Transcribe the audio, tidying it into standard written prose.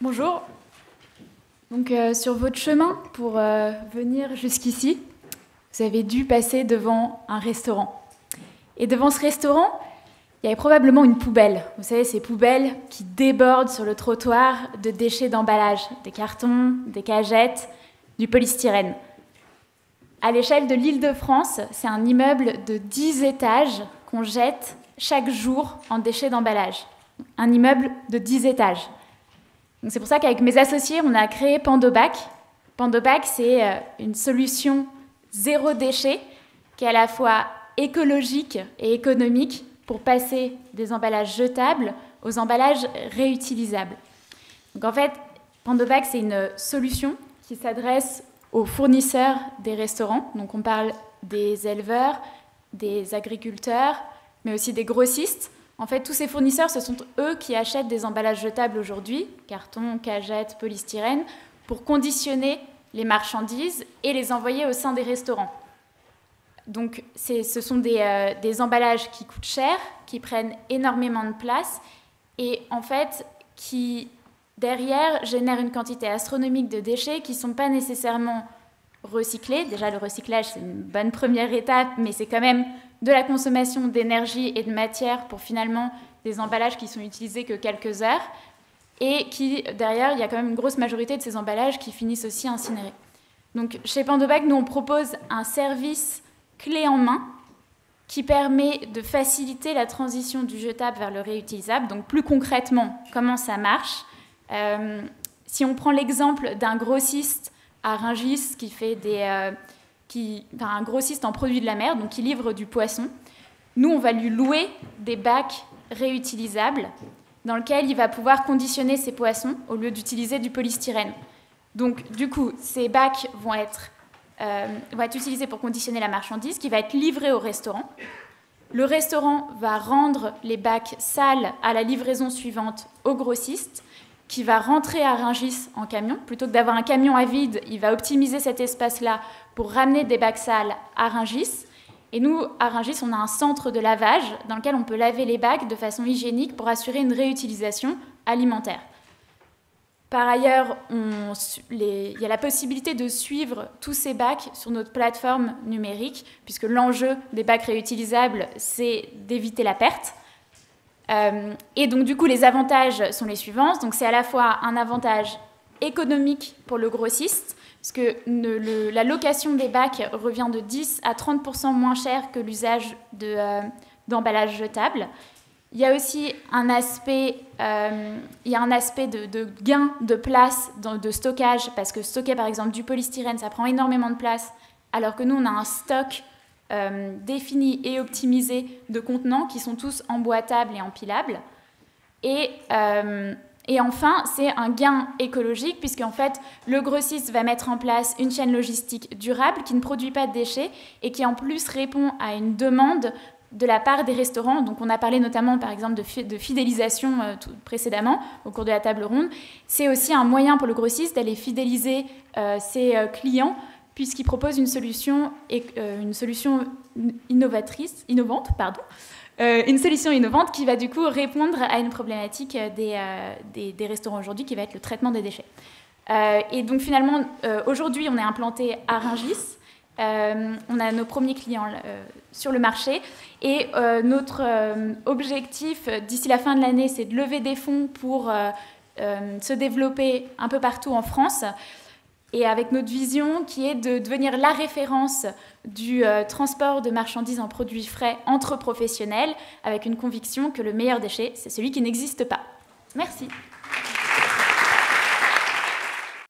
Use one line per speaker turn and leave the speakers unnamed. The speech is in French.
Bonjour. Donc, sur votre chemin pour venir jusqu'ici, vous avez dû passer devant un restaurant. Et devant ce restaurant, il y avait probablement une poubelle. Vous savez, ces poubelles qui débordent sur le trottoir de déchets d'emballage, des cartons, des cagettes, du polystyrène. À l'échelle de l'Île-de-France, c'est un immeuble de 10 étages qu'on jette chaque jour en déchets d'emballage. Un immeuble de 10 étages. Donc c'est pour ça qu'avec mes associés, on a créé Pandobac. Pandobac, c'est une solution zéro déchet qui est à la fois écologique et économique pour passer des emballages jetables aux emballages réutilisables. Donc en fait, Pandobac, c'est une solution qui s'adresse aux fournisseurs des restaurants. Donc on parle des éleveurs, des agriculteurs, mais aussi des grossistes. En fait, tous ces fournisseurs, ce sont eux qui achètent des emballages jetables aujourd'hui, carton, cagettes, polystyrène, pour conditionner les marchandises et les envoyer au sein des restaurants. Donc, ce sont des emballages qui coûtent cher, qui prennent énormément de place et en fait, qui, derrière, génèrent une quantité astronomique de déchets qui ne sont pas nécessairement recyclés. Déjà, le recyclage, c'est une bonne première étape, mais c'est quand même de la consommation d'énergie et de matière pour finalement des emballages qui sont utilisés que quelques heures et qui, derrière, il y a quand même une grosse majorité de ces emballages qui finissent aussi incinérés. Donc, chez Pandobac, nous, on propose un service clé en main qui permet de faciliter la transition du jetable vers le réutilisable. Donc, plus concrètement, comment ça marche ? Si on prend l'exemple d'un grossiste à Rungis qui fait un grossiste en produits de la mer, donc qui livre du poisson. Nous, on va lui louer des bacs réutilisables dans lesquels il va pouvoir conditionner ses poissons au lieu d'utiliser du polystyrène. Donc, du coup, ces bacs vont être utilisés pour conditionner la marchandise qui va être livrée au restaurant. Le restaurant va rendre les bacs sales à la livraison suivante au grossiste qui va rentrer à Rungis en camion. Plutôt que d'avoir un camion à vide, il va optimiser cet espace-là pour ramener des bacs sales à Rungis. Et nous, à Rungis, on a un centre de lavage dans lequel on peut laver les bacs de façon hygiénique pour assurer une réutilisation alimentaire. Par ailleurs, il y a la possibilité de suivre tous ces bacs sur notre plateforme numérique, puisque l'enjeu des bacs réutilisables, c'est d'éviter la perte. Et donc, du coup, les avantages sont les suivants. Donc, c'est à la fois un avantage économique pour le grossiste, parce que la location des bacs revient de 10 à 30% moins cher que l'usage d'emballage jetable. Il y a aussi un aspect, de gain de place, de stockage, parce que stocker, par exemple, du polystyrène, ça prend énormément de place, alors que nous, on a un stock définis et optimisés de contenants qui sont tous emboîtables et empilables. Et enfin, c'est un gain écologique puisqu'en fait, le grossiste va mettre en place une chaîne logistique durable qui ne produit pas de déchets et qui en plus répond à une demande de la part des restaurants. Donc on a parlé notamment par exemple de fidélisation précédemment au cours de la table ronde. C'est aussi un moyen pour le grossiste d'aller fidéliser ses clients puisqu'il propose une solution innovante qui va du coup répondre à une problématique des restaurants aujourd'hui, qui va être le traitement des déchets. Et donc finalement, aujourd'hui, on est implanté à Rungis. On a nos premiers clients sur le marché. Et notre objectif d'ici la fin de l'année, c'est de lever des fonds pour se développer un peu partout en France. Et avec notre vision qui est de devenir la référence du transport de marchandises en produits frais entre professionnels, avec une conviction que le meilleur déchet, c'est celui qui n'existe pas. Merci.